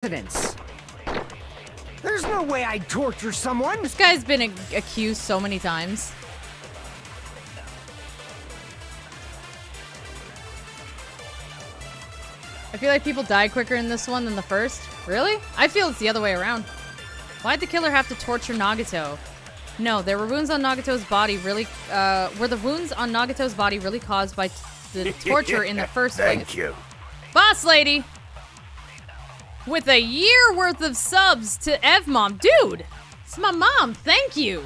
coincidence. There's no way I'd torture someone. This guy's been accused so many times. I feel like people die quicker in this one than the first. Really? I feel it's the other way around. Why'd the killer have to torture Nagato? No, there were wounds on Nagato's body really, were the wounds on Nagato's body really caused by the torture in the first place? Thank you. Boss lady! With a year worth of subs to Evmom. Dude! It's my mom, thank you!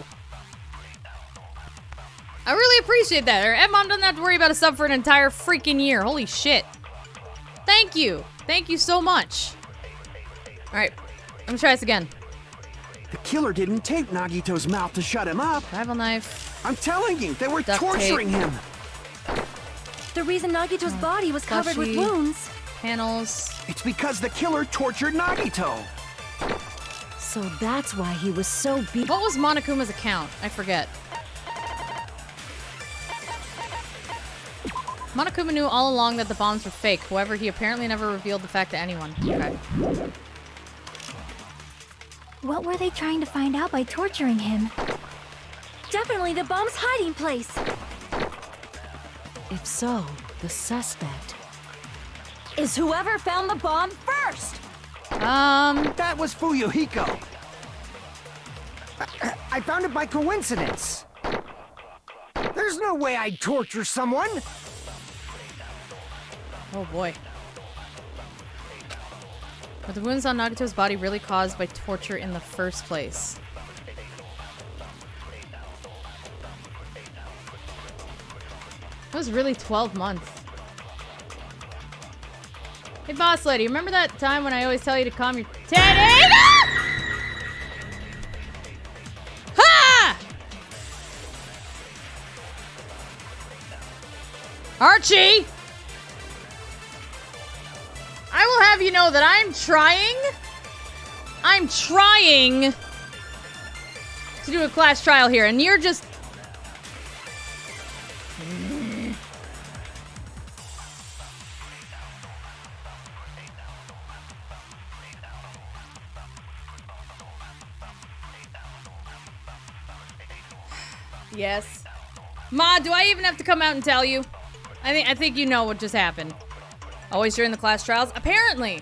I really appreciate that. Evmom doesn't have to worry about a sub for an entire freaking year. Holy shit. Thank you. Thank you so much. Alright, let me try this again. The killer didn't tape Nagito's mouth to shut him up. Rival knife. I'm telling you, they were Duct torturing tape. him. The reason Nagito's body was covered with Slushy. wounds. Panels. It's because the killer tortured Nagito. So that's why he was so beat. What was Monokuma's account? I forget. Monokuma knew all along that the bombs were fake. However, he apparently never revealed the fact to anyone. Okay. What were they trying to find out by torturing him? Definitely the bomb's hiding place. If so, the suspect is whoever found the bomb first. That was Fuyuhiko. I found it by coincidence. There's no way I'd torture someone. Oh boy. Were the wounds on Nagato's body really caused by torture in the first place? It was really 12 months. Hey, boss lady, remember that time when I always tell you to calm your titty? Ha! Archie! I will have you know that I'm trying to do a class trial here, and you're just... Yes. Ma, do I even have to come out and tell you? I think you know what just happened. Always during the class trials? Apparently.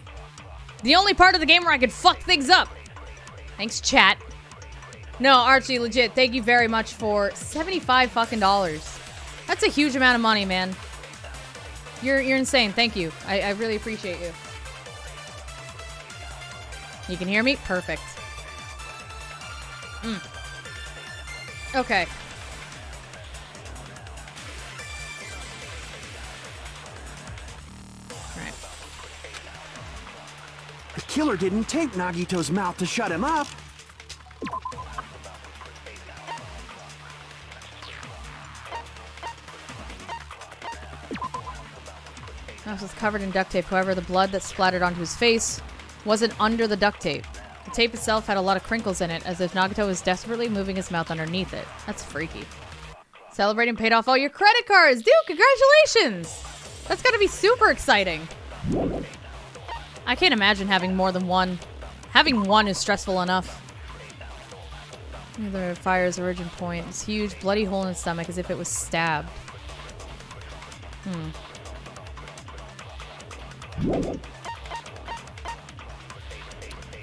The only part of the game where I could fuck things up. Thanks, chat. No, Archie, legit, thank you very much for 75 fucking dollars. That's a huge amount of money, man. You're insane. Thank you. I really appreciate you. You can hear me? Perfect. Okay. Alright. The killer didn't tape Nagito's mouth to shut him up. Mouse was covered in duct tape. However, the blood that splattered onto his face wasn't under the duct tape. The tape itself had a lot of crinkles in it, as if Nagito was desperately moving his mouth underneath it. That's freaky. Celebrating paid off all your credit cards! Dude, congratulations! That's gotta be super exciting. I can't imagine having more than one. Having one is stressful enough. The fire's origin point. This huge bloody hole in his stomach as if it was stabbed.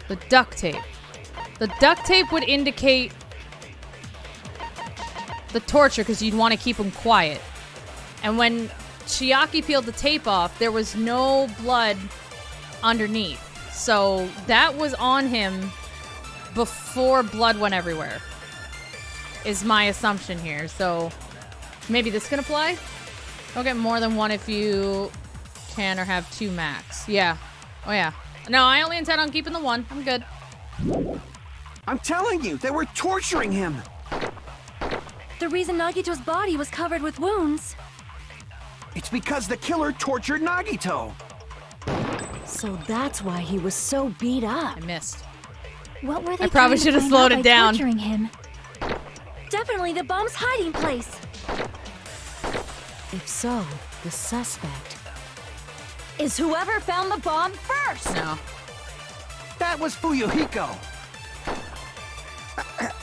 The duct tape. The duct tape would indicate the torture because you'd want to keep him quiet. And when Chiaki peeled the tape off, there was no blood underneath. So that was on him before blood went everywhere. Is my assumption here. So maybe this can apply? Don't get more than one if you can or have two max. Yeah. Oh yeah. No, I only intend on keeping the one. I'm good. I'm telling you, they were torturing him. The reason Nagito's body was covered with wounds. It's because the killer tortured Nagito. So that's why he was so beat up. I missed. What were they I probably trying to should have find slowed out it by down. torturing him? Definitely the bomb's hiding place. If so, the suspect is whoever found the bomb first. No. That was Fuyuhiko.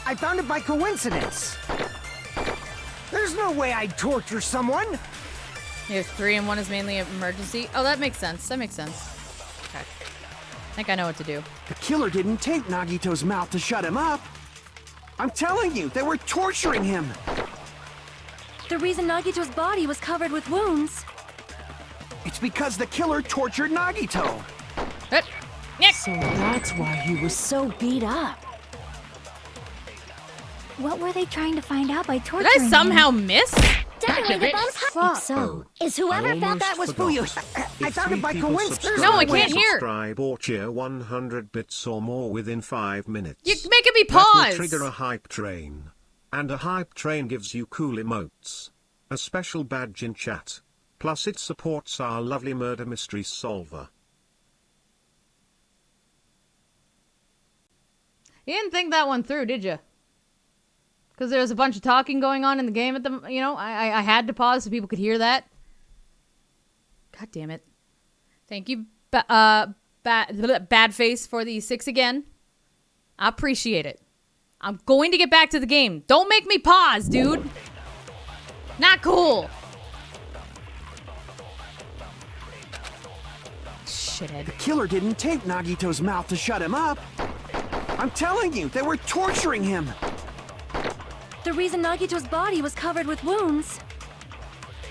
I found it by coincidence. There's no way I'd torture someone. There's 3 and 1 is mainly an emergency. Oh, that makes sense. That makes sense. Okay. I think I know what to do. The killer didn't tape Nagito's mouth to shut him up. I'm telling you, they were torturing him. The reason Nagito's body was covered with wounds. It's because the killer tortured Nagito. Nick! So that's why he was so beat up. What were they trying to find out by Did torturing I him? somehow miss? Definitely the bomb's hot. If so, Is whoever found that was I found it by coincidence. No, I can't hear. Subscribe or cheer 100 bits or more within 5 minutes. You're making me That will pause. trigger a hype train. And a hype train gives you cool emotes. A special badge in chat. Plus it supports our lovely murder mystery solver. You didn't think that one through, did you? Because there was a bunch of talking going on in the game at the, you know, I had to pause so people could hear that. God damn it. Thank you, Bad Face, for the 6 again. I appreciate it. I'm going to get back to the game. Don't make me pause, dude. Not cool. Shithead. The killer didn't tape Nagito's mouth to shut him up. I'm telling you, they were torturing him. The reason Nagito's body was covered with wounds.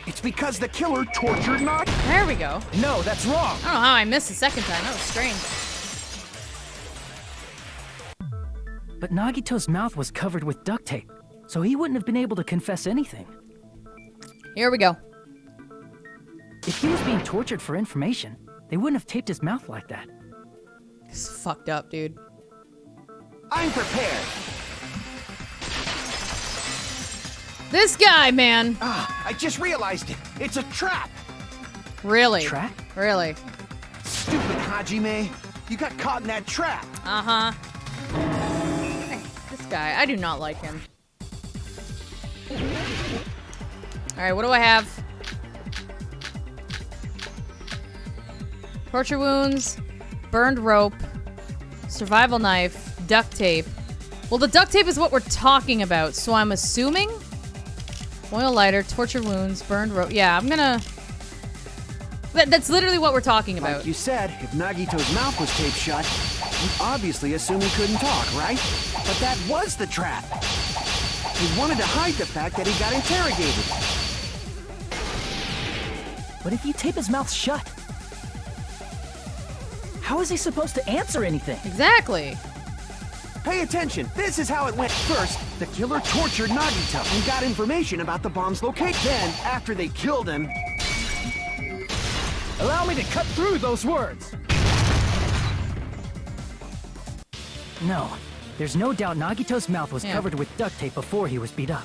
It's because the killer tortured Nagito. There we go. No, that's wrong. I don't know how I missed the second time. That was strange. but Nagito's mouth was covered with duct tape, so he wouldn't have been able to confess anything. Here we go. If he was being tortured for information, they wouldn't have taped his mouth like that. This is fucked up, dude. I'm prepared. This guy, man. I just realized it. It's a trap. Really? Trap? Really? Stupid Hajime. You got caught in that trap. Uh-huh. This guy, I do not like him. Alright, what do I have? Torture wounds, burned rope, survival knife, duct tape. Well, the duct tape is what we're talking about, so I'm assuming oil lighter, torture wounds, burned rope. Yeah, I'm gonna... That's literally what we're talking about. Like you said, if Nagito's mouth was taped shut, you'd obviously assume he couldn't talk, right? But that was the trap. He wanted to hide the fact that he got interrogated. But if you tape his mouth shut, how is he supposed to answer anything? Exactly. Pay attention. This is how it went. First, the killer tortured Nagito and got information about the bomb's location. Then, after they killed him... Allow me to cut through those words. No, there's no doubt Nagito's mouth was Yeah. covered with duct tape before he was beat up.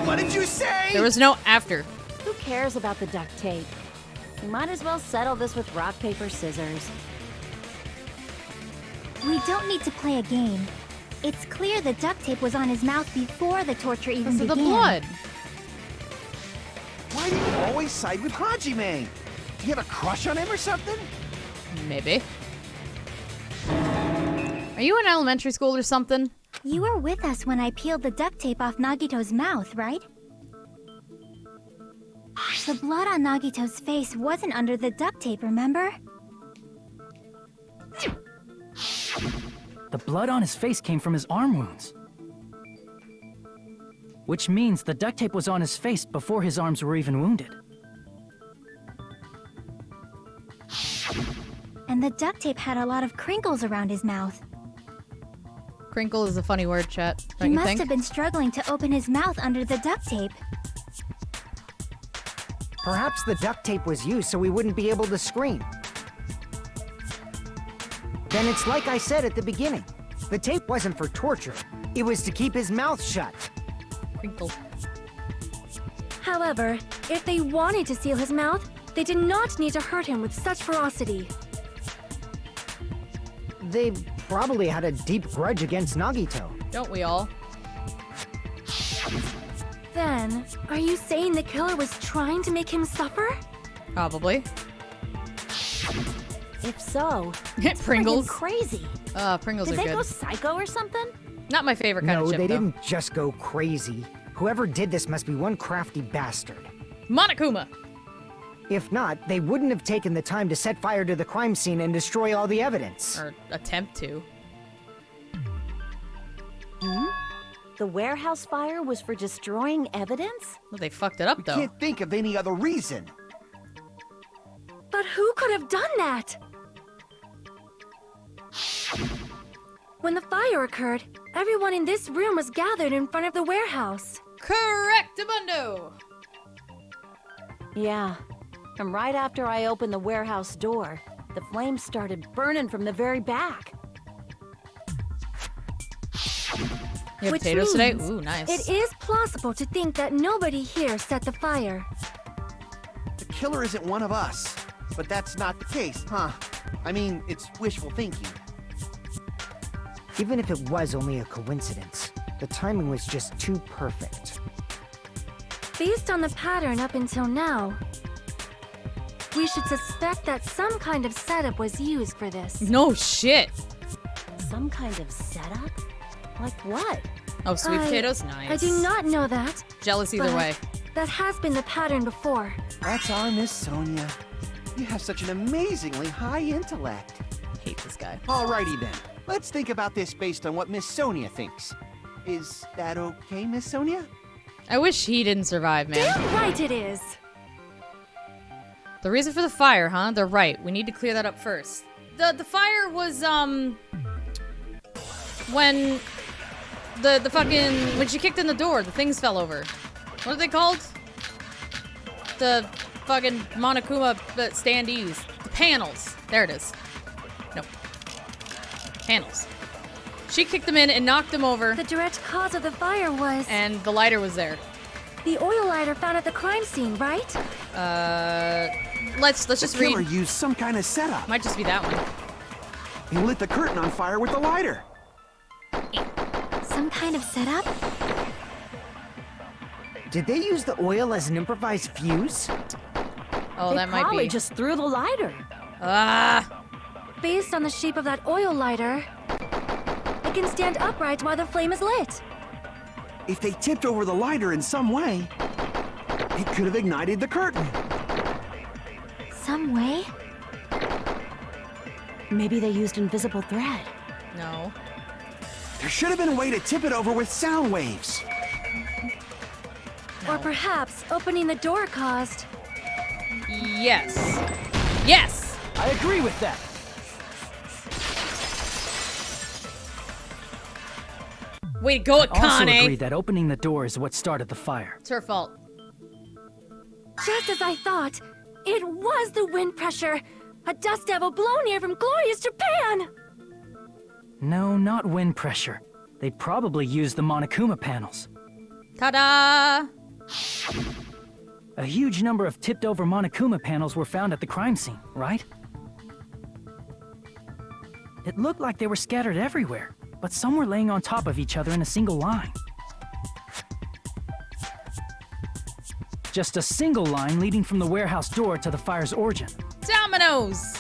What did you say? There was no after. Who cares about the duct tape? We might as well settle this with rock, paper, scissors. We don't need to play a game. It's clear the duct tape was on his mouth before the torture even Because of began. the blood. Why do you always side with Hajime? Do you have a crush on him or something? Maybe. Are you in elementary school or something? You were with us when I peeled the duct tape off Nagito's mouth, right? The blood on Nagito's face wasn't under the duct tape, remember? The blood on his face came from his arm wounds. Which means the duct tape was on his face before his arms were even wounded. And the duct tape had a lot of crinkles around his mouth. Crinkle is a funny word, chat. He Don't you must think? have been struggling to open his mouth under the duct tape. Perhaps the duct tape was used so we wouldn't be able to scream. Then it's like I said at the beginning. The tape wasn't for torture. It was to keep his mouth shut. Crinkle. However, if they wanted to seal his mouth, they did not need to hurt him with such ferocity. They probably had a deep grudge against Nagito. Don't we all? Then, are you saying the killer was trying to make him suffer? Probably. If so, Pringles. freaking crazy. Pringles Did are they good. go psycho or something? Not my favorite kind No, of chip, they though. didn't just go crazy. Whoever did this must be one crafty bastard. Monokuma. If not, they wouldn't have taken the time to set fire to the crime scene and destroy all the evidence. Or attempt to. The warehouse fire was for destroying evidence? Well, they fucked it up, though. Can't think of any other reason. But who could have done that? When the fire occurred, everyone in this room was gathered in front of the warehouse. Correctamundo. Yeah. And right after I opened the warehouse door, the flames started burning from the very back. You have Which potatoes today? means Ooh, nice. It is plausible to think that nobody here set the fire. The killer isn't one of us. But that's not the case, huh? I mean, it's wishful thinking. Even if it was only a coincidence, the timing was just too perfect. Based on the pattern up until now, we should suspect that some kind of setup was used for this. No shit. Some kind of setup? Like what? Oh, sweet potatoes? Nice. I do not know that. Jealous either but way. That has been the pattern before. That's our Miss Sonia. You have such an amazingly high intellect. Hate this guy. Alrighty then. Let's think about this based on what Miss Sonia thinks. Is that okay, Miss Sonia? I wish he didn't survive, man. Damn right it is! The reason for the fire, huh? They're right. We need to clear that up first. The fire was, when the fucking, when she kicked in the door, the things fell over. What are they called? The fucking Monokuma standees. The panels. There it is. No. Panels. She kicked them in and knocked them over, The direct cause of the fire was and the lighter was there. the oil lighter found at the crime scene, right? Let's The just killer read. used some kind of setup. Might just be that one. He lit the curtain on fire with the lighter. Some kind of setup? Did they use the oil as an improvised fuse? Oh, They that might probably be. just threw the lighter. Ah. Based on the shape of that oil lighter, it can stand upright while the flame is lit. If they tipped over the lighter in some way, it could have ignited the curtain. Some way? Maybe they used invisible thread. No. There should have been a way to tip it over with sound waves. Or perhaps opening the door caused. Yes. Yes. I agree with that. Way to go, I also agree Akane. that opening the door is what started the fire. It's her fault. Just as I thought, it was the wind pressure. A dust devil blown here from glorious Japan! No, not wind pressure. They probably used the Monokuma panels. Ta-da! A huge number of tipped-over Monokuma panels were found at the crime scene, right? It looked like they were scattered everywhere, but some were laying on top of each other in a single line. Just a single line leading from the warehouse door to the fire's origin. Dominoes!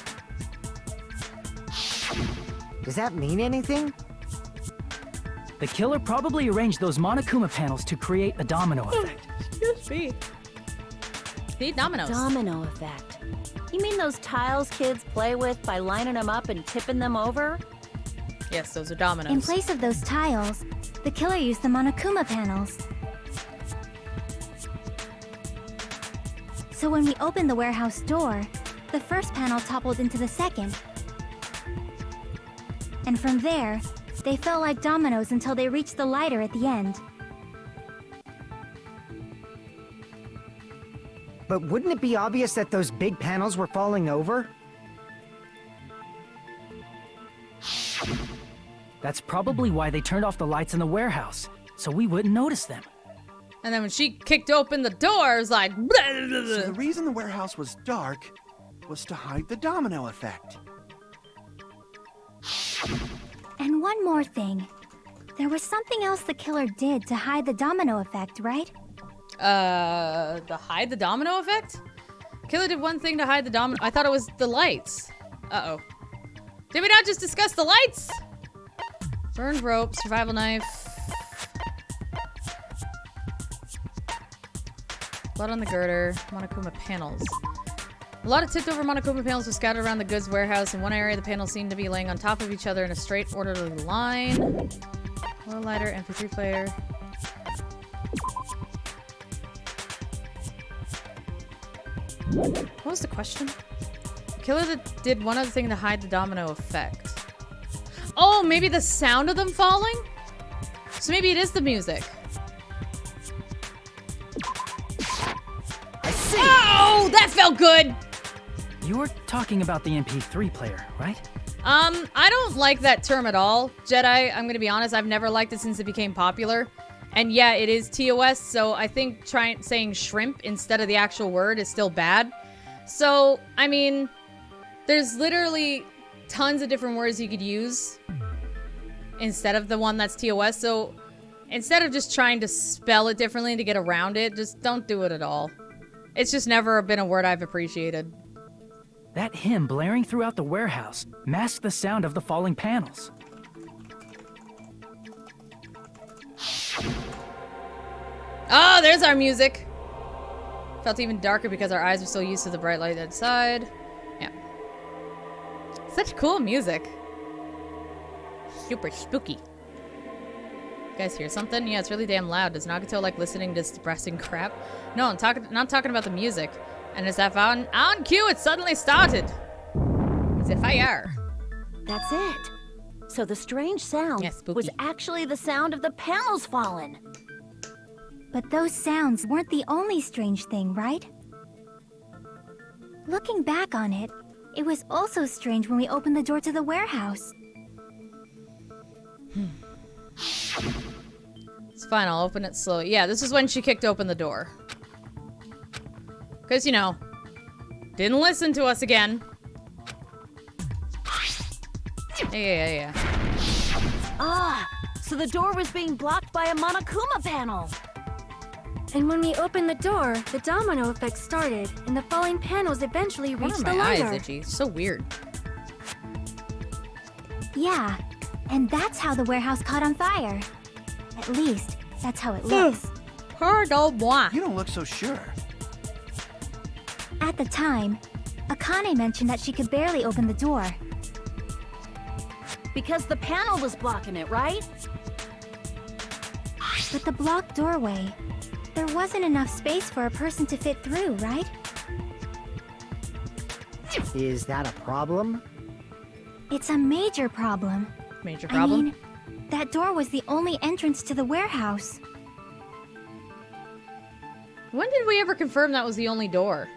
Does that mean anything? The killer probably arranged those Monokuma panels to create a domino effect. Excuse me. Need dominoes. Domino effect. You mean those tiles kids play with by lining them up and tipping them over? Yes, those are dominoes. In place of those tiles, the killer used the Monokuma panels. So when we opened the warehouse door, the first panel toppled into the second. And from there, they fell like dominoes until they reached the lighter at the end. But wouldn't it be obvious that those big panels were falling over? That's probably why they turned off the lights in the warehouse, so we wouldn't notice them. And then when she kicked open the door, it was like... blah, blah, blah. So the reason the warehouse was dark was to hide the domino effect. And one more thing. There was something else the killer did to hide the domino effect, right? To hide the domino effect? Killer did one thing to hide the domino. I thought it was the lights. Uh-oh. Did we not just discuss the lights? Burned rope, survival knife. Blood on the girder, Monokuma panels. A lot of tipped over Monokuma panels were scattered around the goods warehouse. In one area, the panels seemed to be laying on top of each other in a straight, orderly line. Oil lighter, MP3 player. What was the question? The killer that did one other thing to hide the domino effect. Oh, maybe the sound of them falling? So maybe it is the music. I see! Oh, that felt good! You were talking about the MP3 player, right? I don't like that term at all. Jedi, I'm gonna be honest, I've never liked it since it became popular. And yeah, it is TOS, so I think saying shrimp instead of the actual word is still bad. So, I mean, there's literally tons of different words you could use instead of the one that's TOS, so instead of just trying to spell it differently to get around it, just don't do it at all. It's just never been a word I've appreciated. That hymn blaring throughout the warehouse masked the sound of the falling panels. Oh, there's our music. Felt even darker because our eyes were so used to the bright light outside. Yeah. Such cool music. Super spooky. You guys hear something? Yeah, it's really damn loud. Does Nagato like listening to this depressing crap? No, I'm not talking about the music. And as if on cue, it suddenly started. As if fire. That's it. So the strange sound was actually the sound of the panels falling. But those sounds weren't the only strange thing, right? Looking back on it, it was also strange when we opened the door to the warehouse. It's fine, I'll open it slowly. Yeah, this is when she kicked open the door. Because, you know, didn't listen to us again. Yeah. Ah, so the door was being blocked by a Monokuma panel. And when we opened the door, the domino effect started, and the falling panels eventually Why reached are the my lighter. eyes itchy? So weird. Yeah, and that's how the warehouse caught on fire. At least, that's how it looks. Pardon moi. You don't look so sure. At the time, Akane mentioned that she could barely open the door. Because the panel was blocking it, right? But the blocked doorway, there wasn't enough space for a person to fit through, right? Is that a problem? It's a major problem. Major problem? I mean, that door was the only entrance to the warehouse. When did we ever confirm that was the only door?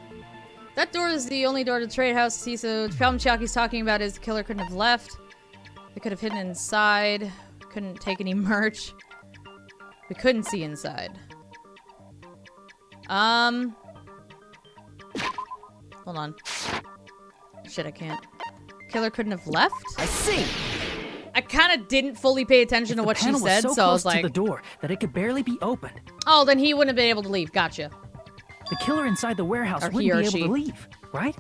That door is the only door to the trade house. See, so the problem Chiaki's talking about is the killer couldn't have left. They could have hidden inside. Couldn't take any merch. We couldn't see inside. Hold on. Shit, I can't. Killer couldn't have left? I see. I kind of didn't fully pay attention to what she said, so so I was close like, to the door that it could barely be opened. oh, then he wouldn't have been able to leave. Gotcha. The killer inside the warehouse Or he wouldn't or be able she. to leave, right?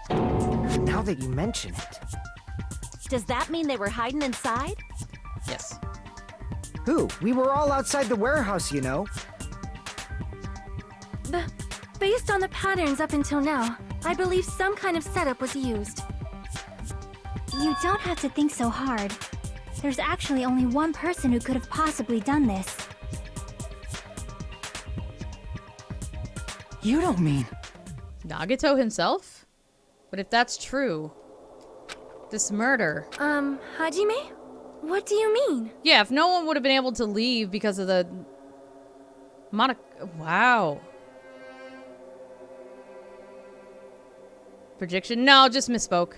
Now that you mention it. Does that mean they were hiding inside? Yes. Who? We were all outside the warehouse, you know. Based on the patterns up until now, I believe some kind of setup was used. You don't have to think so hard. There's actually only one person who could have possibly done this. You don't mean... Nagato himself? But if that's true, this murder... Hajime? What do you mean? Yeah, if no one would have been able to leave because of the... Wow. Projection? No, just misspoke.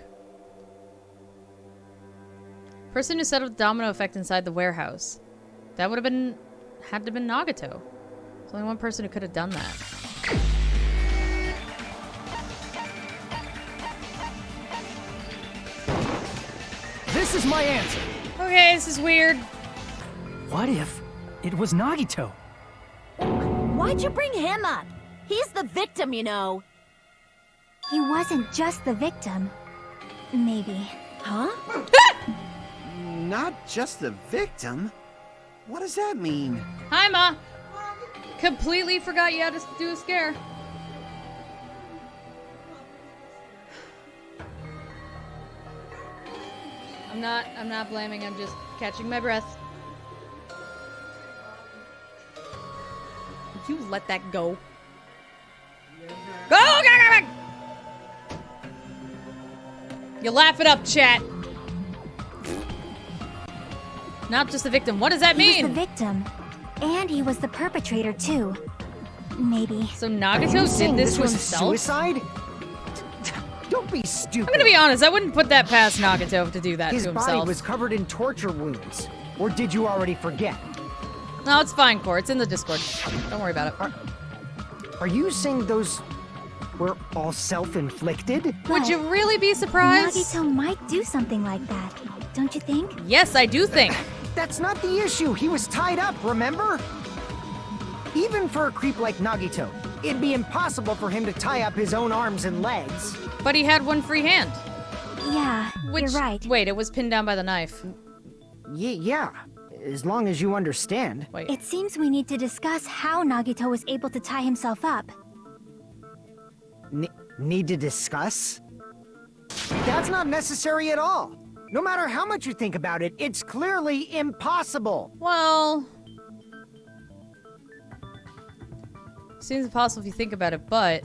Person who set up the domino effect inside the warehouse. That would have been... had to have been Nagato. There's only one person who could have done that. This is my answer. Okay, this is weird. What if it was Nagito? Why'd you bring him up? He's the victim, you know. he wasn't just the victim. Maybe. Huh? Not just the victim? What does that mean? Hi, Ma. Completely forgot you had to do a scare. I'm not blaming, I'm just catching my breath. You let that go. Go! You laugh it up, chat. Not just the victim. What does that mean? He was the victim. And he was the perpetrator, too. Maybe. So Nagato did this to was himself? Suicide? Don't be stupid. I'm gonna be honest, I wouldn't put that past Nagato to do that His to body himself. was covered in torture wounds. Or did you already forget? No, it's fine, Core. It's in the Discord. Don't worry about it. Are you saying those were all self-inflicted? Would you really be surprised? Nagito might do something like that, don't you think? Yes, I do think. That's not the issue. He was tied up, remember? Even for a creep like Nagito, it'd be impossible for him to tie up his own arms and legs. But he had one free hand. Yeah, Which, you're right. Wait, it was pinned down by the knife. Yeah, as long as you understand. Wait. It seems we need to discuss how Nagito was able to tie himself up. Need to discuss? That's not necessary at all. No matter how much you think about it, it's clearly impossible. Well... Seems impossible if you think about it, but...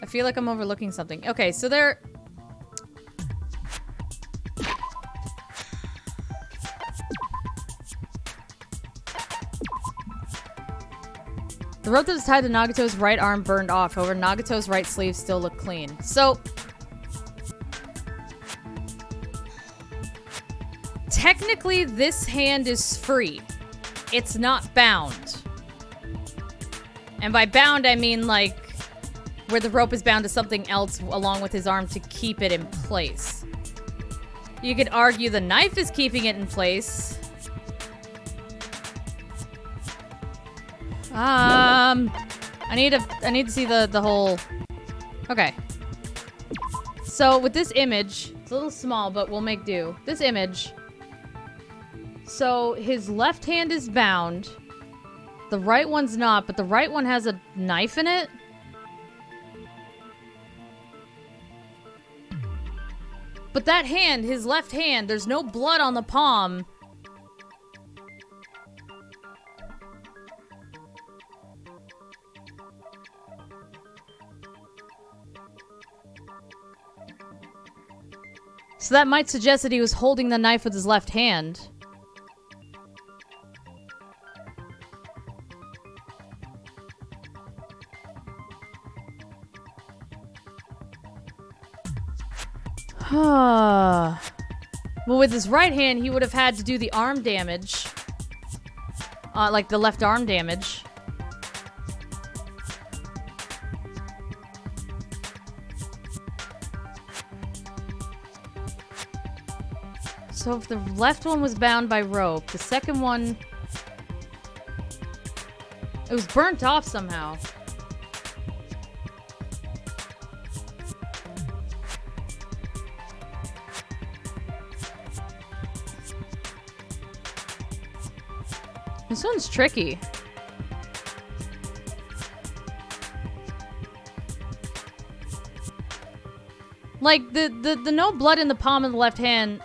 I feel like I'm overlooking something. Okay, so there... The rope that was tied to Nagato's right arm burned off. However, Nagato's right sleeve still looked clean. So... Technically, this hand is free. It's not bound. And by bound, I mean, like, where the rope is bound to something else along with his arm to keep it in place. You could argue the knife is keeping it in place. I need to see the whole... Okay. So, with this image, it's a little small, but we'll make do. This image... So, his left hand is bound. The right one's not, but the right one has a knife in it. But that hand, his left hand, there's no blood on the palm. So that might suggest that he was holding the knife with his left hand. Well, with his right hand, he would have had to do the arm damage. Like the left arm damage. So if the left one was bound by rope, the second one... It was burnt off somehow. This one's tricky. Like, the no blood in the palm of the left hand,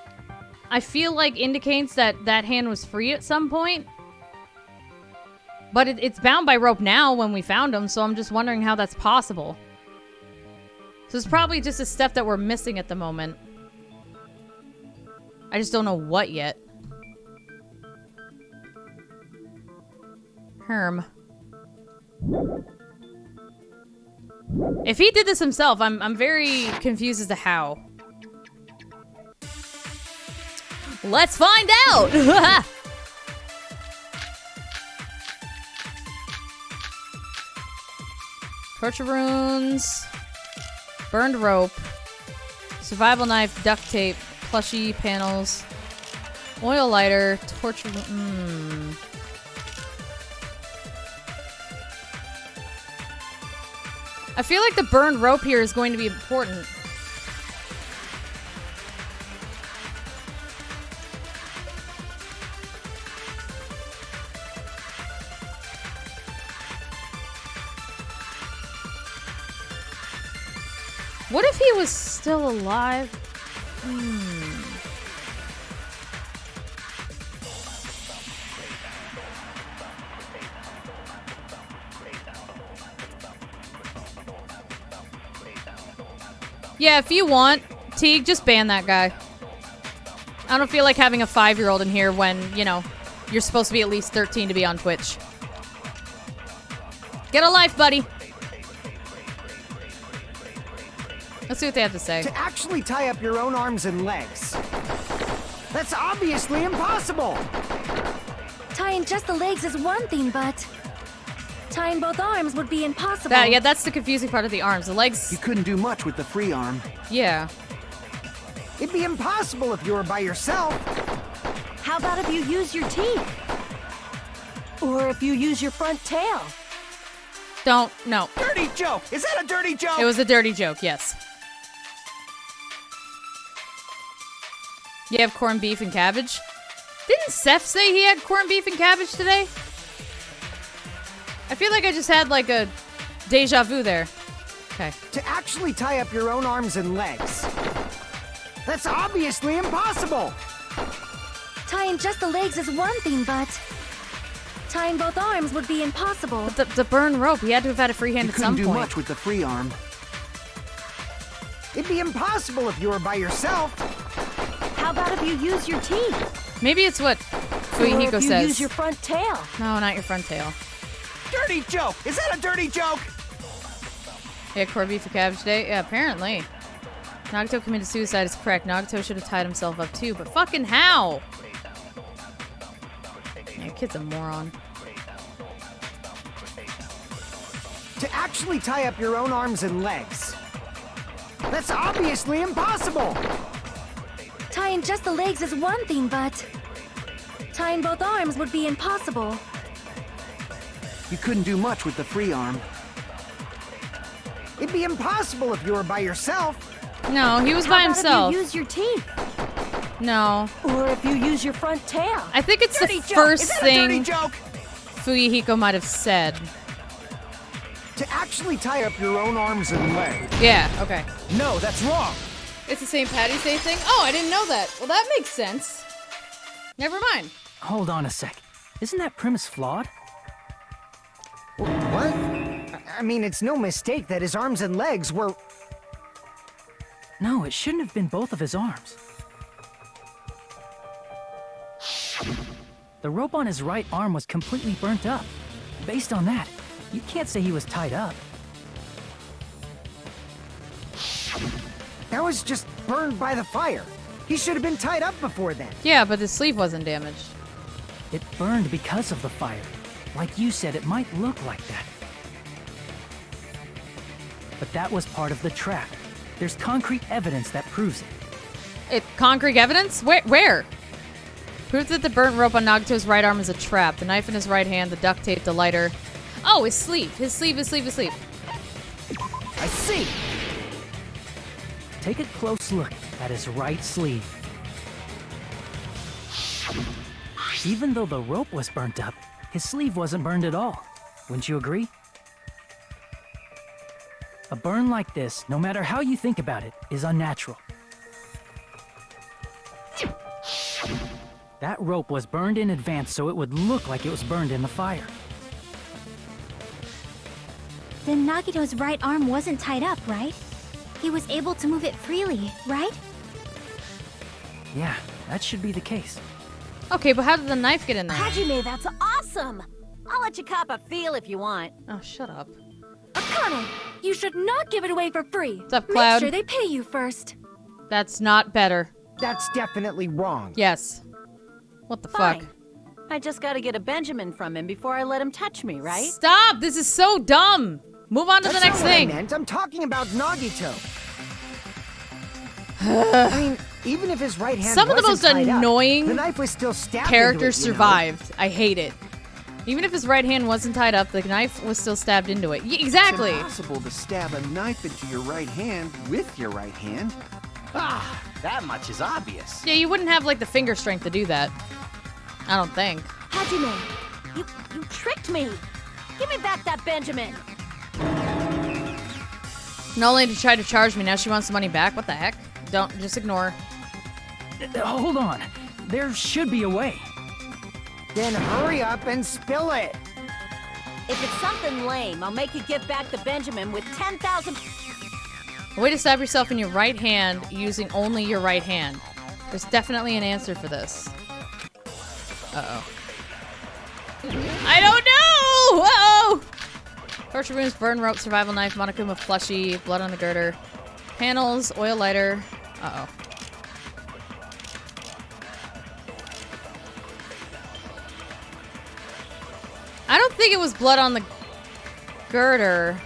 I feel like indicates that that hand was free at some point. But it's bound by rope now when we found him, so I'm just wondering how that's possible. So it's probably just a step that we're missing at the moment. I just don't know what yet. Herm. If he did this himself, I'm very confused as to how. Let's find out! Torture runes, burned rope, survival knife, duct tape, plushie panels, oil lighter, torture... I feel like the burned rope here is going to be important. What if he was still alive? Yeah, if you want, Teague, just ban that guy. I don't feel like having a 5-year-old in here when, you know, you're supposed to be at least 13 to be on Twitch. Get a life, buddy. Let's see what they have to say. To actually tie up your own arms and legs. That's obviously impossible! Tying just the legs is one thing, but tying both arms would be impossible. Yeah, that's the confusing part of the arms. The legs... You couldn't do much with the free arm. Yeah. It'd be impossible if you were by yourself. How about if you use your teeth? Or if you use your front tail? No. Dirty joke! Is that a dirty joke? It was a dirty joke, yes. You have corned beef and cabbage? Didn't Seth say he had corned beef and cabbage today? I feel like I just had like a deja vu there. Okay. To actually tie up your own arms and legs. That's obviously impossible! Tying just the legs is one thing, but tying both arms would be impossible. But the burn rope, he had to have had a free hand You at some couldn't do point. much with the free arm. It'd be impossible if you were by yourself. How about if you use your teeth? Maybe it's what Or Fuyuhiko if you says. use your front tail? No, not your front tail. Dirty joke! Is that a dirty joke? Yeah, corned beef and cabbage day? Yeah, apparently. Nagato committed suicide is correct. Nagato should have tied himself up too, but fucking how? Yeah, kid's a moron. To actually tie up your own arms and legs. That's obviously impossible! Tying just the legs is one thing, but tying both arms would be impossible. You couldn't do much with the free arm. It'd be impossible if you were by yourself. No, he was How by about himself. if you use your teeth? No. Or if you use your front tail? I think it's Dirty the joke! first Is that a dirty thing joke? Fuyuhiko might have said. To actually tie up your own arms and legs. Yeah, okay. No, that's wrong. It's the St. Patty's Day thing? Oh, I didn't know that. Well, that makes sense. Never mind. Hold on a sec. Isn't that premise flawed? What? I mean, it's no mistake that his arms and legs were... No, it shouldn't have been both of his arms. The rope on his right arm was completely burnt up. Based on that, you can't say he was tied up. That was just burned by the fire. He should have been tied up before then. Yeah, but his sleeve wasn't damaged. It burned because of the fire. Like you said, it might look like that. But that was part of the trap. There's concrete evidence that proves it. Concrete evidence? Where? Proof that the burnt rope on Nagato's right arm is a trap. The knife in his right hand, the duct tape, the lighter. Oh, his sleeve. His sleeve. I see. Take a close look at his right sleeve. Even though the rope was burnt up, his sleeve wasn't burned at all. Wouldn't you agree? A burn like this, no matter how you think about it, is unnatural. That rope was burned in advance so it would look like it was burned in the fire. Then Nagito's right arm wasn't tied up, right? He was able to move it freely, right? Yeah, that should be the case. Okay, but how did the knife get in there? Hajime, that's awesome! I'll let you cop a feel if you want. Oh, shut up. Akane, you should not give it away for free. What's up, Cloud? Make sure they pay you first. That's not better. That's definitely wrong. Yes. What the Fine. fuck? I just gotta get a Benjamin from him before I let him touch me, right? Stop! This is so dumb! Move on to That's the next not what I thing. meant. I'm talking about Nagito. I mean, even if his right hand Some of the wasn't most tied up, annoying the knife was still stabbed Characters into it, you know? survived. I hate it. Even if his right hand wasn't tied up, the knife was still stabbed into it. Exactly. It's impossible to stab a knife into your right hand with your right hand. Ah, that much is obvious. Yeah, you wouldn't have like the finger strength to do that. I don't think. Hajime, you tricked me. Give me back that Benjamin. Not only to try to charge me, now she wants the money back. What the heck? Don't, just ignore. Hold on. There should be a way. Then hurry up and spill it. If it's something lame, I'll make you give back the Benjamin with 10,000. A way to stab yourself in your right hand using only your right hand. There's definitely an answer for this. Uh-oh. I don't know! Uh-oh! Torture wounds, burn rope, survival knife, Monokuma plushie, blood on the girder. Panels, oil lighter. Uh-oh. I don't think it was blood on the girder.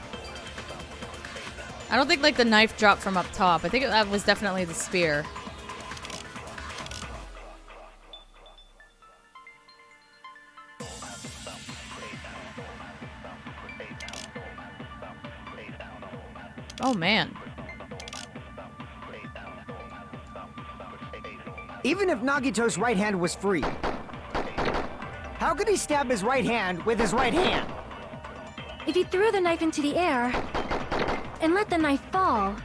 I don't think, like, the knife dropped from up top. I think that was definitely the spear. Oh, man. Even if Nagito's right hand was free, how could he stab his right hand with his right hand? If he threw the knife into the air and let the knife fall,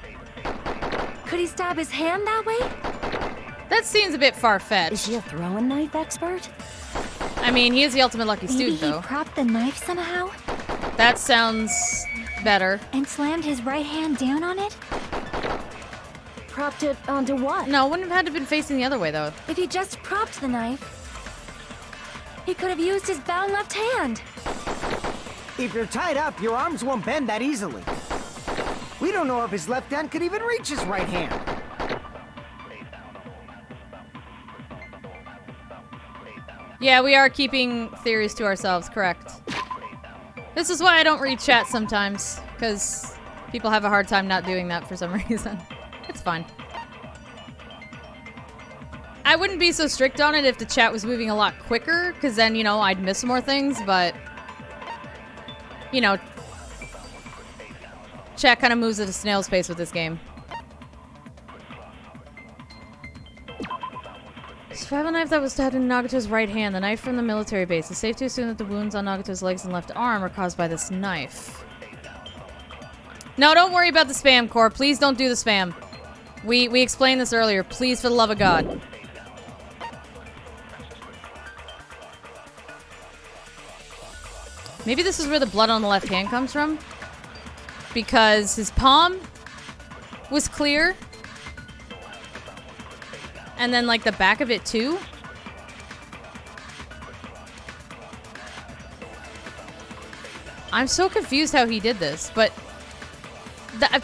could he stab his hand that way? That seems a bit far-fetched. Is he a throwing knife expert? I mean, he is the ultimate lucky Maybe student, he though. propped the knife somehow That sounds better. and slammed his right hand down on it? Propped it onto what? No, it wouldn't have had to have been facing the other way, though. If he just propped the knife, he could have used his bound left hand. If you're tied up, your arms won't bend that easily. We don't know if his left hand could even reach his right hand. Yeah, we are keeping theories to ourselves, correct. This is why I don't read chat sometimes, because people have a hard time not doing that for some reason. It's fine. I wouldn't be so strict on it if the chat was moving a lot quicker, because then, you know, I'd miss more things, but... You know... Chat kind of moves at a snail's pace with this game. Survival knife that was stabbed in Nagito's right hand. The knife from the military base. It's safe to assume that the wounds on Nagito's legs and left arm are caused by this knife. No, don't worry about the spam, Core. Please don't do the spam. We explained this earlier. Please, for the love of God. Maybe this is where the blood on the left hand comes from? Because his palm was clear. And then, like, the back of it, too? I'm so confused how he did this, but...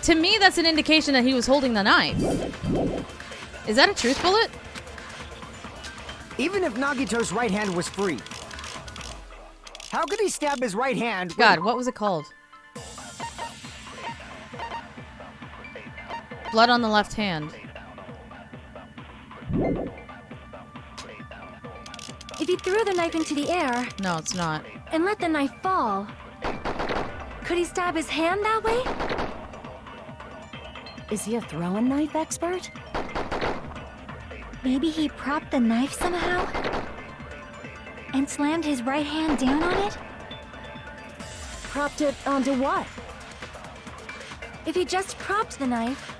to me, that's an indication that he was holding the knife. Is that a truth bullet? Even if Nagito's right hand was free, how could he stab his right hand with... God, what was it called? Blood on the left hand. If he threw the knife into the air No, it's not. and let the knife fall, could he stab his hand that way? Is he a throwing knife expert? Maybe he propped the knife somehow and slammed his right hand down on it? Propped it onto what? If he just propped the knife,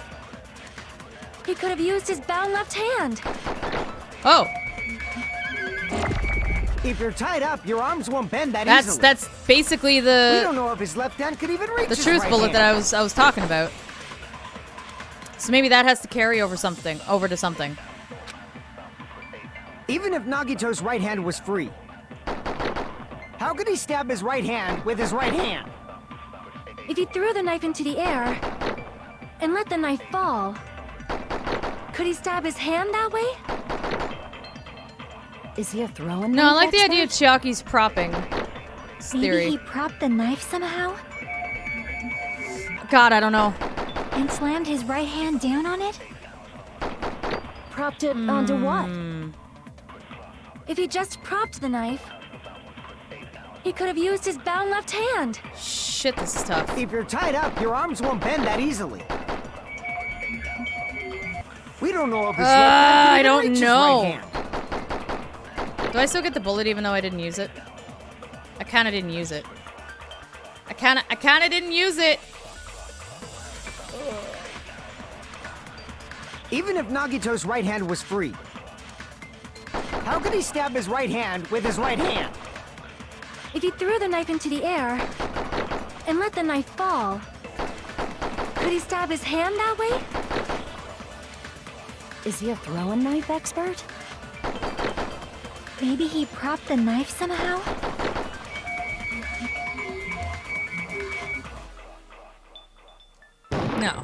he could have used his bound left hand. Oh! If you're tied up, your arms won't bend that That's easily. that's basically We the don't know if his left hand could even reach the his truth right bullet hand. that I was talking about. So maybe that has to carry over to something. Even if Nagito's right hand was free, how could he stab his right hand with his right hand? If he threw the knife into the air and let the knife fall, could he stab his hand that way? Is he a throwing No, I knife like the expert? idea of Chiaki's propping. This Maybe theory. he propped the knife somehow God, I don't know. and slammed his right hand down on it? Propped it onto what? If he just propped the knife, He could have used his bound left hand. Shit, this is tough. If you're tied up, your arms won't bend that easily. We don't know if his left hand I can even don't reach his know. right hand. Do I still get the bullet even though I didn't use it? I kinda didn't use it. I kinda didn't use it. Even if Nagito's right hand was free, how could he stab his right hand with his right hand? If he threw the knife into the air and let the knife fall, could he stab his hand that way? Is he a throwing knife expert? Maybe he propped the knife somehow? No.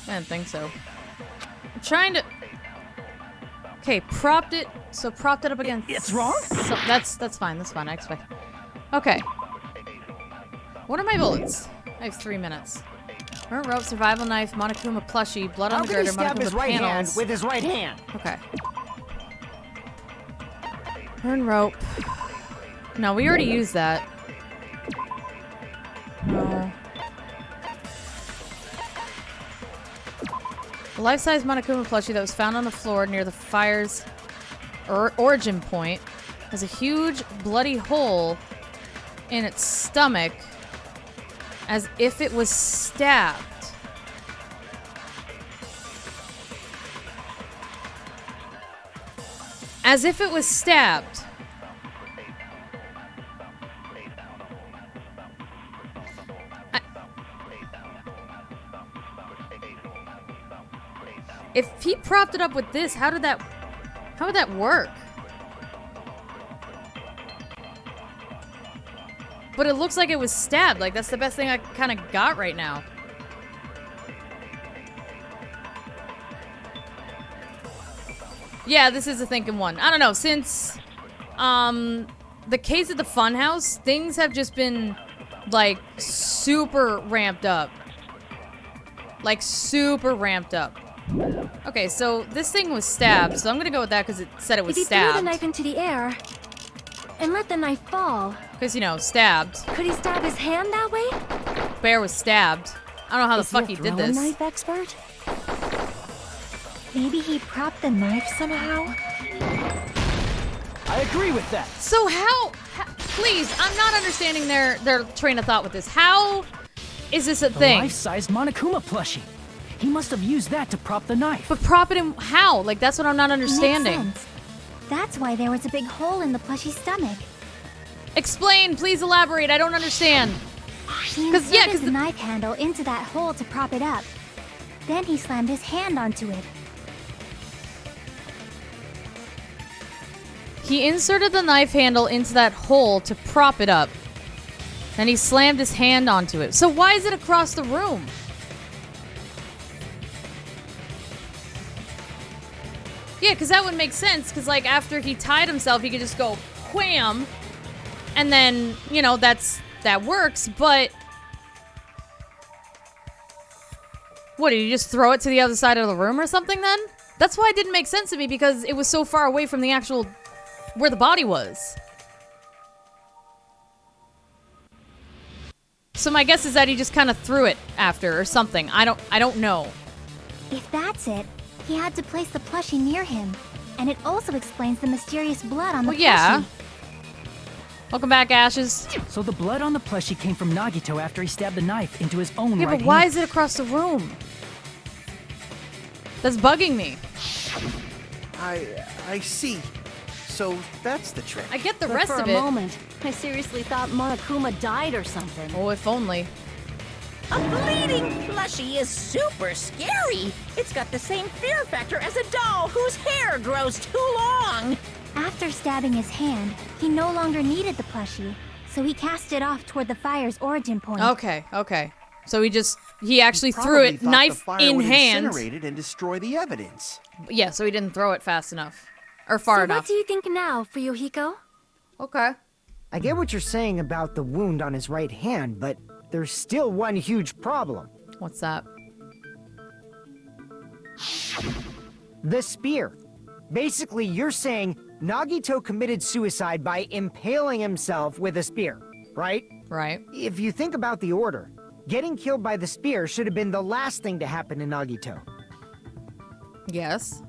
I didn't think so. I'm trying to... Okay, propped it. So propped it up against... It's wrong? So that's fine. That's fine. I expect... Okay. What are my bullets? I have 3 minutes. Burnt rope, survival knife, Monokuma plushie, blood How on the could he girder, stab his Monokuma right hand panels. with his right hand? Okay. Burn rope. No, we already used that. No. A life-size Monokuma plushie that was found on the floor near the fire's origin point has a huge bloody hole in its stomach as if it was stabbed. As if it was stabbed. If he propped it up with this, how would that work? But it looks like it was stabbed. Like, that's the best thing I kind of got right now. Yeah, this is a thinking one. I don't know, since the case at the funhouse, things have just been like super ramped up. Like super ramped up. Okay, so this thing was stabbed, so I'm gonna go with that because it said it was If he stabbed. threw the knife into the air and let the knife fall, Because, you know, stabbed. could he stab his hand that way? Bear was stabbed. I don't know how the Is fuck he he a did throwing this. knife expert? Maybe he propped the knife somehow? I agree with that. So how please, I'm not understanding their train of thought with this. How is this a The thing? life-size Monokuma plushie. He must have used that to prop the knife. But prop it in how? Like, that's what I'm not understanding. Makes sense. That's why there was a big hole in the plushie's stomach. Explain, please elaborate. I don't understand. He 'Cause, yeah, inserted 'cause the knife handle into that hole to prop it up. Then he slammed his hand onto it. He inserted the knife handle into that hole to prop it up. Then he slammed his hand onto it. So why is it across the room? Yeah, because that would make sense. Because, like, after he tied himself, he could just go wham. And then, you know, that works. But what, did he just throw it to the other side of the room or something then? That's why it didn't make sense to me, because it was so far away from the actual, where the body was. So my guess is that he just kind of threw it after or something. I don't know. If that's it, he had to place the plushie near him. And it also explains the mysterious blood on the Well, yeah. plushie. Welcome back, Ashes. So the blood on the plushie came from Nagito after he stabbed the knife into his own Yeah, right but why hand. is it across the room? That's bugging me. I see. So that's the trick. I get the But rest for of a it. moment, I seriously thought Monokuma died or something. Oh, if only. A bleeding plushie is super scary. It's got the same fear factor as a doll whose hair grows too long. After stabbing his hand, he no longer needed the plushie, so he cast it off toward the fire's origin point. Okay. So he actually threw Probably it thought knife the fire in would hand. incinerate it and destroy the evidence. Yeah, so he didn't throw it fast enough. Or far So enough. what do you think now, Fuyuhiko? Okay. I get what you're saying about the wound on his right hand, but there's still one huge problem. What's that? The spear. Basically, you're saying Nagito committed suicide by impaling himself with a spear, right? Right. If you think about the order, getting killed by the spear should have been the last thing to happen to Nagito. Yes.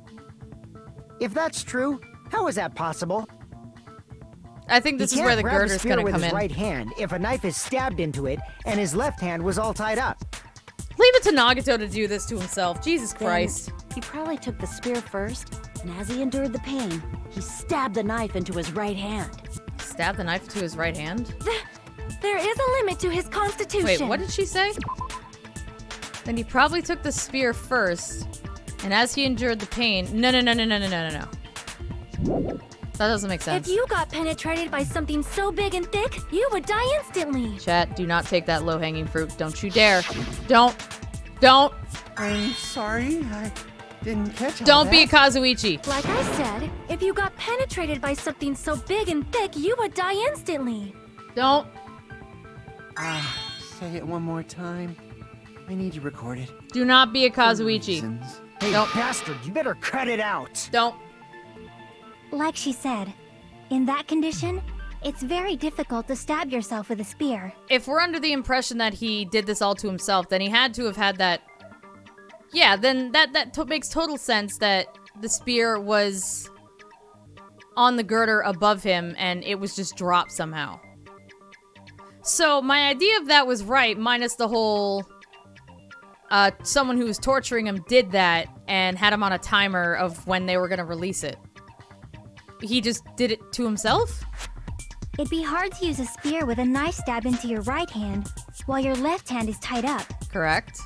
If that's true, how is that possible? I think this He is where can't the grab girder's spear gonna with come his in. right hand if a knife is stabbed into it and his left hand was all tied up. Leave it to Nagito to do this to himself. Jesus Christ. Then he probably took the spear first, and as he endured the pain, he stabbed the knife into his right hand. Stab the knife into his right hand? There is a limit to his constitution. Wait, what did she say? Then he probably took the spear first, and as he endured the pain... No. That doesn't make sense. If you got penetrated by something so big and thick, you would die instantly. Chat, do not take that low-hanging fruit. Don't you dare. Don't. I'm sorry, I didn't catch all Don't be a that. Kazuichi. Like I said, if you got penetrated by something so big and thick, you would die instantly. Don't. Say it one more time. I need to record it. Do not be a Kazuichi. Reasons. Hey, Nope. bastard, you better cut it out. Don't. Like she said, in that condition, it's very difficult to stab yourself with a spear. If we're under the impression that he did this all to himself, then he had to have had that... Yeah, then that makes total sense that the spear was on the girder above him and it was just dropped somehow. So my idea of that was right, minus the whole... someone who was torturing him did that and had him on a timer of when they were going to release it. He just did it to himself? It'd be hard to use a spear with a knife stabbed into your right hand while your left hand is tied up. Correct.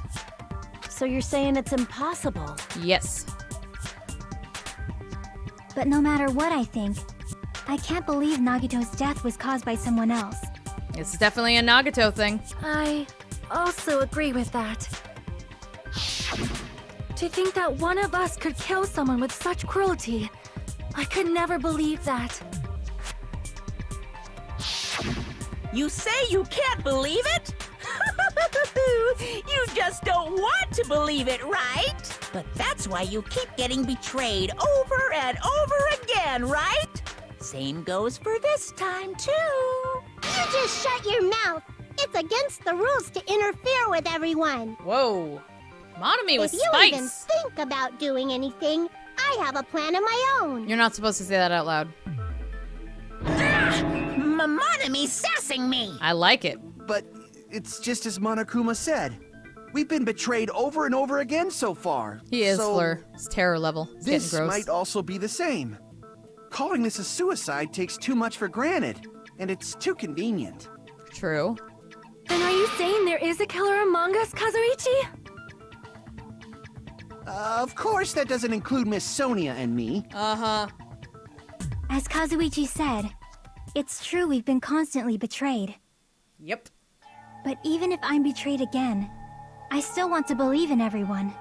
So you're saying it's impossible? Yes. But no matter what I think, I can't believe Nagito's death was caused by someone else. It's definitely a Nagito thing. I also agree with that. To think that one of us could kill someone with such cruelty, I could never believe that. You say you can't believe it? You just don't want to believe it, right? But that's why you keep getting betrayed over and over again, right? Same goes for this time, too. You just shut your mouth. It's against the rules to interfere with everyone. Whoa. Monami was If you spice. even think about doing anything, I have a plan of my own. You're not supposed to say that out loud. Monome's sassing me. I like it. But it's just as Monokuma said. We've been betrayed over and over again so far. He is, so Fleur. It's terror level. It's This getting gross. might also be the same. Calling this a suicide takes too much for granted, and it's too convenient. True. Then are you saying there is a killer among us, Kazuichi? Of course, that doesn't include Miss Sonia and me. Uh-huh. As Kazuichi said, it's true we've been constantly betrayed. Yep. But even if I'm betrayed again, I still want to believe in everyone.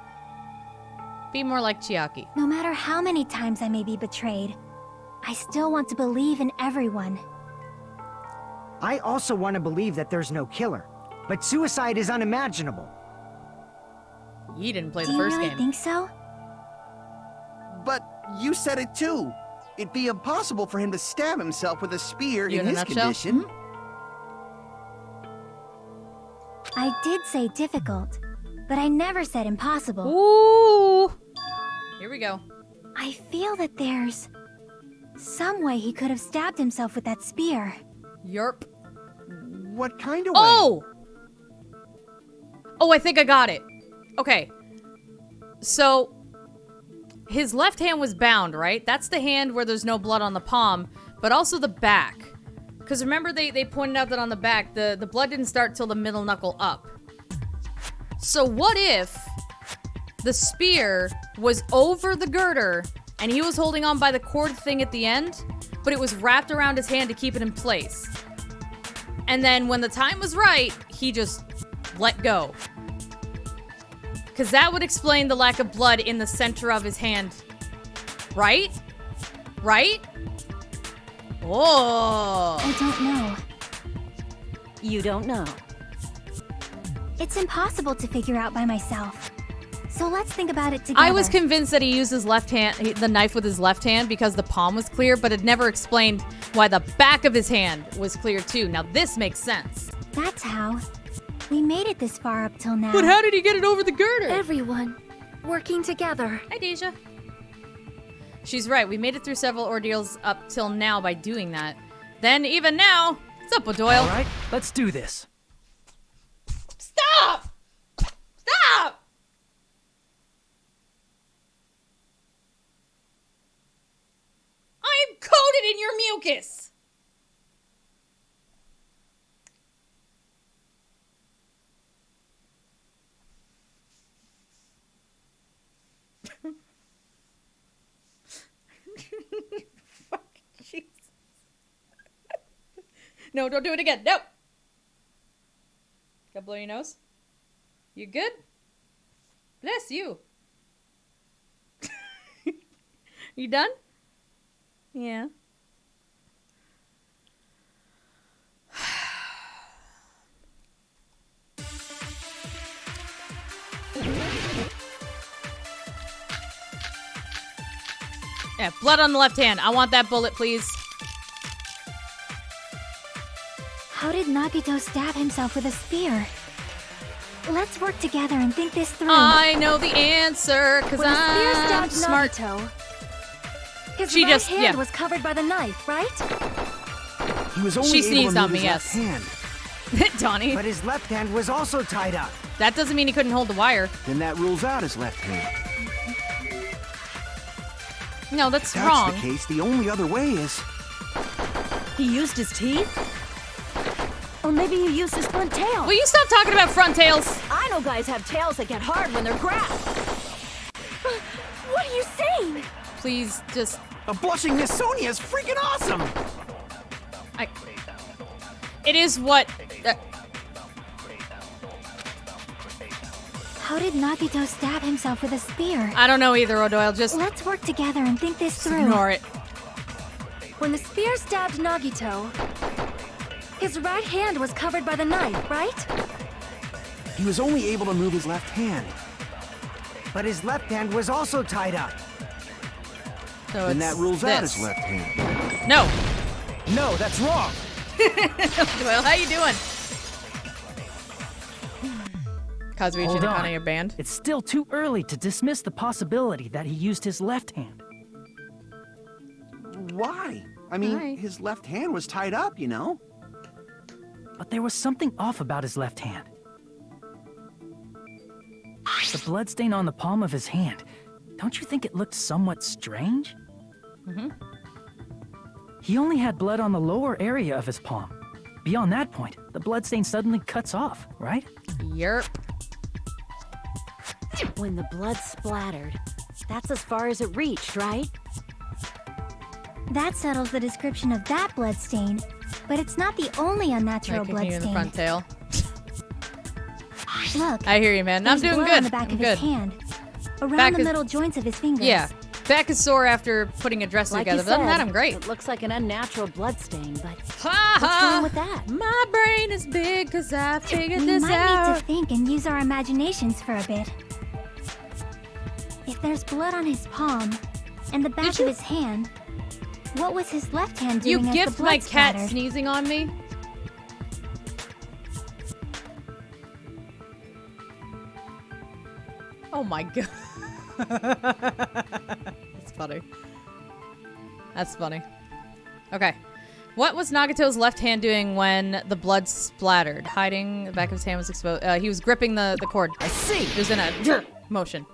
Be more like Chiaki. No matter how many times I may be betrayed, I still want to believe in everyone. I also want to believe that there's no killer, but suicide is unimaginable. You didn't play Do the you first really game. think so? But you said it too. It'd be impossible for him to stab himself with a spear You in in a his nutshell? condition. I did say difficult, but I never said impossible. Ooh. Here we go. I feel that there's some way he could have stabbed himself with that spear. Yerp. What kind of way? Oh! Oh, I think I got it. Okay. So, his left hand was bound, right? That's the hand where there's no blood on the palm, but also the back. Because remember, they pointed out that on the back, the blood didn't start till the middle knuckle up. So what if the spear was over the girder, and he was holding on by the cord thing at the end, but it was wrapped around his hand to keep it in place? And then when the time was right, he just let go. Because that would explain the lack of blood in the center of his hand. Right? Right? Oh. I don't know. You don't know. It's impossible to figure out by myself. So let's think about it together. I was convinced that he used his left hand, the knife with his left hand, because the palm was clear, but it never explained why the back of his hand was clear too. Now this makes sense. That's how. We made it this far up till now. But how did he get it over the girder? Everyone working together. Hi, Deja. She's right. We made it through several ordeals up till now by doing that. Then even now, what's up, O'Doyle? All right, let's do this. Stop! Stop! I'm coated in your mucus. Fuck, Jesus. No, don't do it again. No. Gotta blow your nose. You good? Bless you. You done? Yeah. Yeah, blood on the left hand. I want that bullet, please. How did Nagito stab himself with a spear? Let's work together and think this through. I know the answer, because When the spear I'm stabbed smart. Nagito, his She right just- hand yeah. was covered by the knife, right? He was only She able sneezed to on move me, his yes. left hand. Donnie. But his left hand was also tied up. That doesn't mean he couldn't hold the wire. Then that rules out his left hand. No, that's If that's wrong. the case, the only other way is... He used his teeth? Or maybe he used his front tail. Will you stop talking about front tails? I know guys have tails that get hard when they're grabbed. What are you saying? Please, just... A blushing Miss Sonia is freaking awesome! It is what... How did Nagito stab himself with a spear? I don't know either, O'Doyle. Just Let's work together and think this through. ignore it. When the spear stabbed Nagito, his right hand was covered by the knife, right? He was only able to move his left hand. But his left hand was also tied up. So Then it's that rules out this. his left hand. No. No, that's wrong. O'Doyle, how you doing? Kazuichi Hold Nakano, on. your band. It's still too early to dismiss the possibility that he used his left hand. Why? I mean, Why? his left hand was tied up, you know? But there was something off about his left hand. The bloodstain on the palm of his hand. Don't you think it looked somewhat strange? Mm-hmm. He only had blood on the lower area of his palm. Beyond that point, the bloodstain suddenly cuts off, right? Yerp. When the blood splattered, that's as far as it reached, right? That settles the description of that bloodstain, but it's not the only unnatural Kicking you in the front bloodstain. tail. Look, I hear you, man. I'm there's doing blood good. on the back I'm of good. his hand, around Back the is- middle joints of his fingers. Yeah. Back is sore after putting a dress Like together. you But other than that, said, I'm great. It looks like an unnatural bloodstain, but Ha what's wrong ha! with that? My brain is big because I figured We this might out. need to think and use our imaginations for a bit. If there's blood on his palm and the back of his hand, what was his left hand You doing as gift the my blood cat splattered? sneezing on me? Oh my god. That's funny. That's funny. Okay. What was Nagito's left hand doing when the blood splattered? Hiding, the back of his hand was exposed. He was gripping the cord. I see! It was in a motion.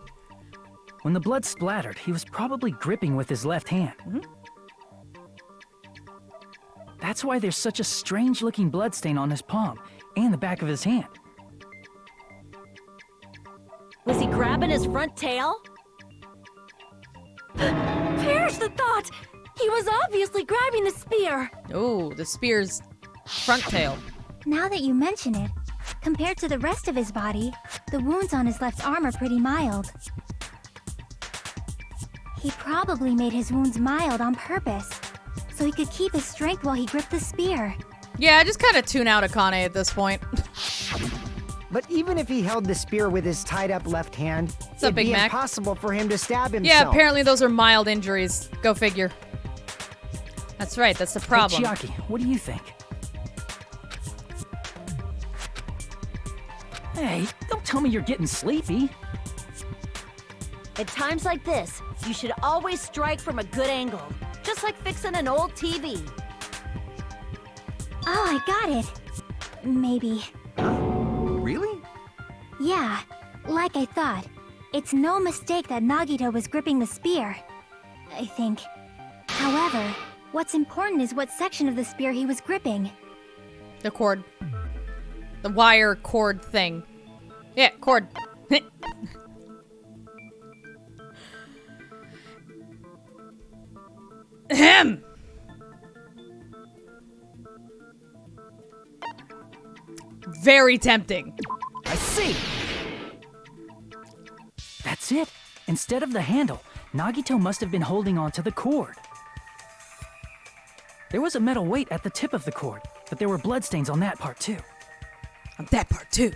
When the blood splattered, he was probably gripping with his left hand. That's why there's such a strange-looking bloodstain on his palm and the back of his hand. Was he grabbing his front tail? Perish the thought! He was obviously grabbing the spear. Oh, the spear's front tail. Now that you mention it, compared to the rest of his body, the wounds on his left arm are pretty mild. He probably made his wounds mild on purpose, so he could keep his strength while he gripped the spear. Yeah, I just kind of tune out Akane at this point. But even if he held the spear with his tied up left hand, What's up, Big It'd be Mac? impossible for him to stab himself. Yeah, apparently those are mild injuries. Go figure. That's right, that's the problem. Hey, Chiaki, what do you think? Hey, don't tell me you're getting sleepy. At times like this, you should always strike from a good angle. Just like fixing an old TV. Oh, I got it. Maybe. Really? Yeah, like I thought. It's no mistake that Nagito was gripping the spear. I think. However, what's important is what section of the spear he was gripping. The cord. The wire cord thing. Yeah, cord. Ahem. Very tempting. I see. That's it. Instead of the handle, Nagito must have been holding on to the cord. There was a metal weight at the tip of the cord, but there were bloodstains on that part too. On that part too.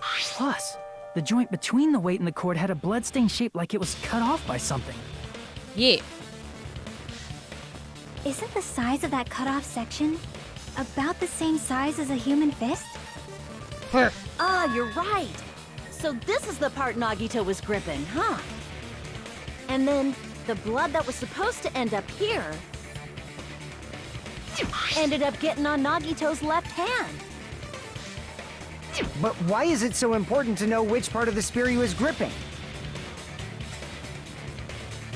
Plus, the joint between the weight and the cord had a bloodstain shaped like it was cut off by something. Yeah. Isn't the size of that cut-off section about the same size as a human fist? Ah, you're right. So this is the part Nagito was gripping, huh? And then the blood that was supposed to end up here ended up getting on Nagito's left hand. But why is it so important to know which part of the spear he was gripping?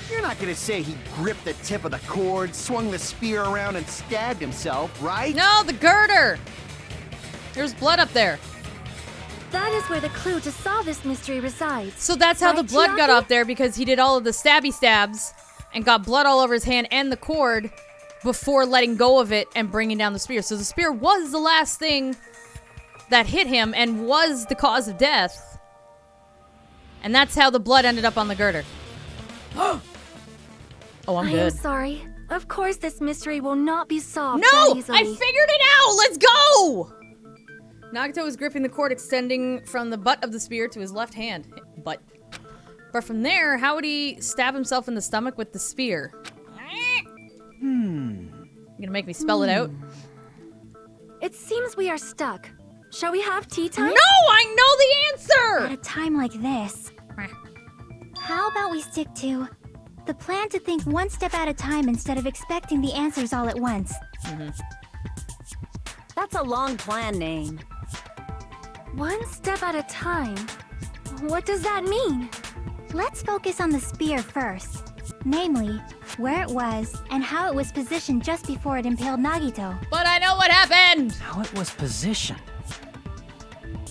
You're not gonna say he gripped the tip of the cord, swung the spear around, and stabbed himself, right? No, the girder! There's blood up there. That is where the clue to solve this mystery resides. So that's how Right, the blood got Chiaki? up there, because he did all of the stabby stabs and got blood all over his hand and the cord before letting go of it and bringing down the spear. So the spear was the last thing that hit him and was the cause of death. And that's how the blood ended up on the girder. Oh, I'm I good. am sorry. Of course this mystery will not be solved No! that easily. I figured it out! Let's go! Nagito was gripping the cord extending from the butt of the spear to his left hand. But from there, how would he stab himself in the stomach with the spear? You gonna make me spell it out? It seems we are stuck. Shall we have tea time? No! I know the At answer! a time like this, how about we stick to the plan to think one step at a time instead of expecting the answers all at once? That's a long plan name. One step at a time. What does that mean? Let's focus on the spear first. Namely, where it was and how it was positioned just before it impaled Nagito. But I know what happened! How it was positioned.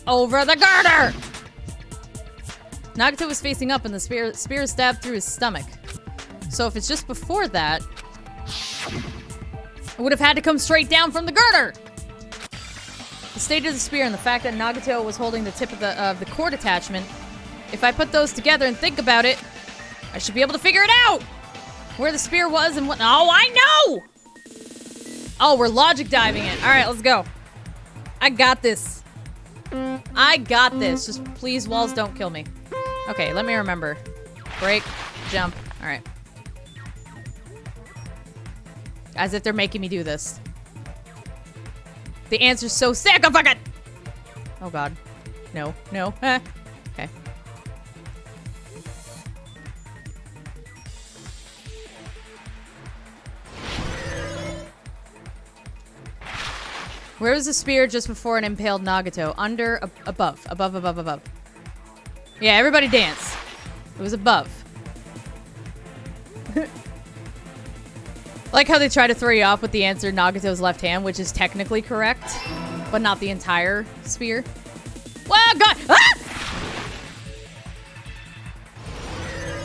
Over the girder! Nagito was facing up and the spear stabbed through his stomach. So if it's just before that, it would have had to come straight down from the girder! The state of the spear and the fact that Nagito was holding the tip of the cord attachment, if I put those together and think about it, I should be able to figure it out! Where the spear was and what— Oh, I know! Oh, we're logic diving it. Alright, let's go. I got this. I got this. Just please, walls, don't kill me. Okay, let me remember. Break, jump. Alright. As if they're making me do this. The answer's so sick. Oh, fuck it! Oh, God. No, no. Okay. Where was the spear just before it impaled Nagito? Under, above. Yeah, everybody dance. It was above. I like how they try to throw you off with the answer Nagito's left hand, which is technically correct, but not the entire spear. Well, God! Ah!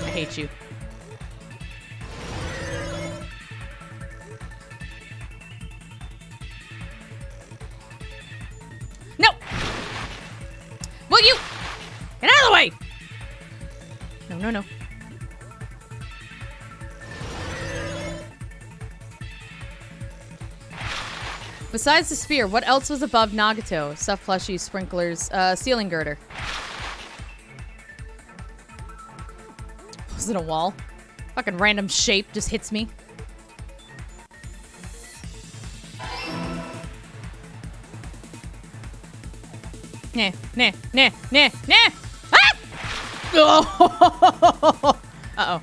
I hate you. No! Will you? Get out of the way! No, no, no. Besides the spear, what else was above Nagito? Stuffed plushies, sprinklers, ceiling girder. Wasn't a wall. Fucking random shape just hits me. Nah, nah, nah, nah, nah! Ah! Oh! Uh-oh.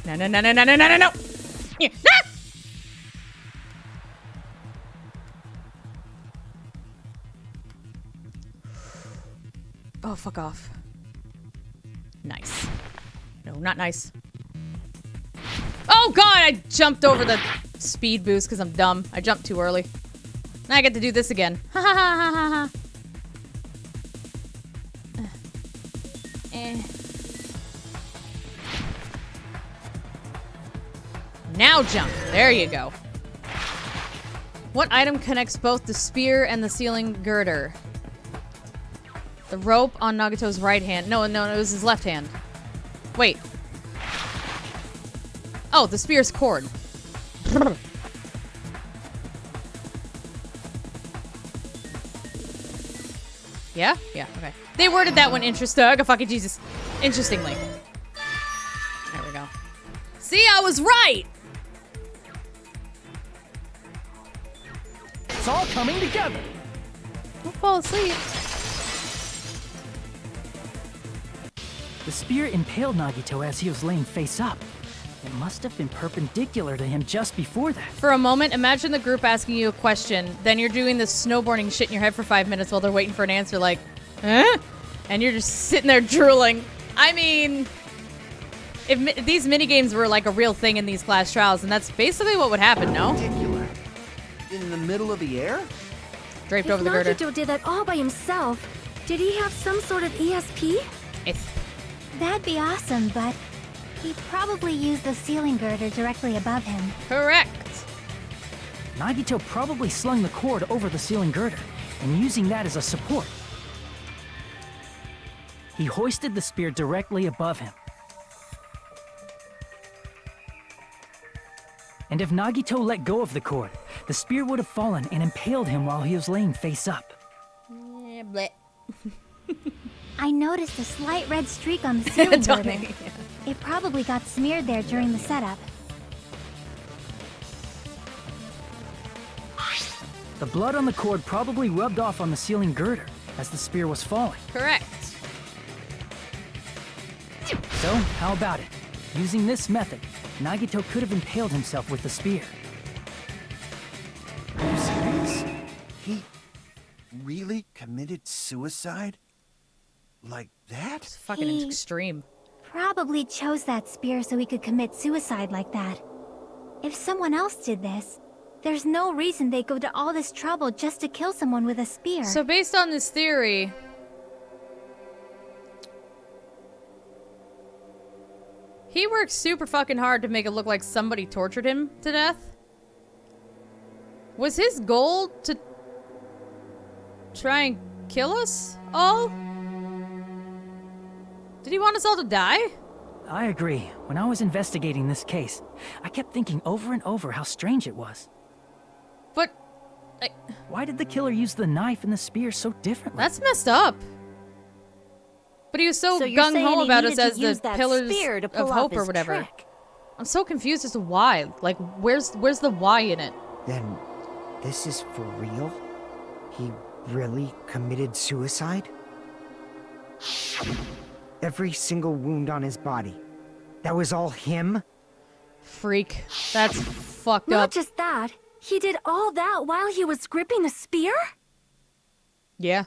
No, no, no, no, no, no, no, no, no! Yeah. Ah! Oh, fuck off. Nice. No, not nice. Oh god, I jumped over the speed boost because I'm dumb. I jumped too early. Now I get to do this again. Ha ha ha ha ha ha. Now jump. There you go. What item connects both the spear and the ceiling girder? The rope on Nagito's right hand. No, no, it was his left hand. Wait. Oh, the spear's cord. Yeah? Yeah, okay. They worded that one fucking Jesus. Interestingly. There we go. See, I was right! It's all coming together. Don't fall asleep. The spear impaled Nagito as he was laying face up. It must have been perpendicular to him just before that. For a moment, imagine the group asking you a question, then you're doing this snowboarding shit in your head for 5 minutes while they're waiting for an answer like, huh? And you're just sitting there drooling. I mean, if these minigames were like a real thing in these class trials, and that's basically what would happen, no? Perpendicular. In the middle of the air? Draped over the girder. Nagito did that all by himself, did he have some sort of ESP? That'd be awesome, but he probably used the ceiling girder directly above him. Correct. Nagito probably slung the cord over the ceiling girder, and using that as a support. He hoisted the spear directly above him. And if Nagito let go of the cord, the spear would have fallen and impaled him while he was laying face up. Yeah, bleh. I noticed a slight red streak on the ceiling girder. Yeah. It probably got smeared there during the setup. The blood on the cord probably rubbed off on the ceiling girder as the spear was falling. Correct. So, how about it? Using this method, Nagito could have impaled himself with the spear. Are you serious? He really committed suicide? Like that? It's fucking extreme. Probably chose that spear so he could commit suicide like that. If someone else did this, there's no reason they'd go to all this trouble just to kill someone with a spear. So based on this theory, he worked super fucking hard to make it look like somebody tortured him to death. Was his goal to try and kill us all? Did he want us all to die? I agree. When I was investigating this case, I kept thinking over and over how strange it was. But... why did the killer use the knife and the spear so differently? That's messed up. But he was so gung-ho about us as the pillars of hope or whatever. Trick. I'm so confused as to why. Like, where's the why in it? Then, this is for real? He really committed suicide? Every single wound on his body. That was all him? Freak. That's fucked up. Not just that. He did all that while he was gripping the spear? Yeah.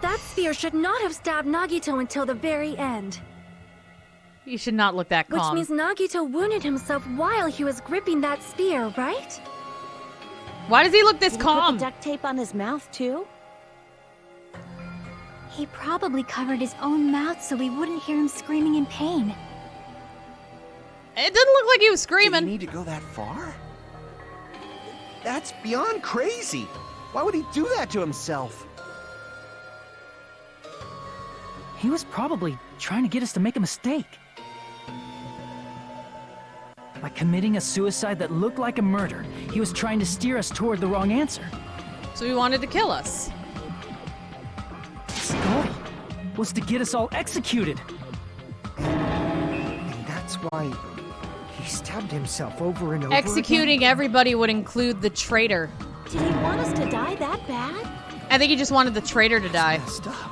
That spear should not have stabbed Nagito until the very end. You should not look that calm. Which means Nagito wounded himself while he was gripping that spear, right? Why does he look this Did calm? He put the duct tape on his mouth too? He probably covered his own mouth so we wouldn't hear him screaming in pain. It didn't look like he was Did screaming. he need to go that far? That's beyond crazy. Why would he do that to himself? He was probably trying to get us to make a mistake. By committing a suicide that looked like a murder, he was trying to steer us toward the wrong answer. So he wanted to kill us. His goal was to get us all executed. why he stabbed himself over and over Executing again? everybody would include the traitor. Did he want us to die that bad? I think he just wanted the traitor to die. Stop.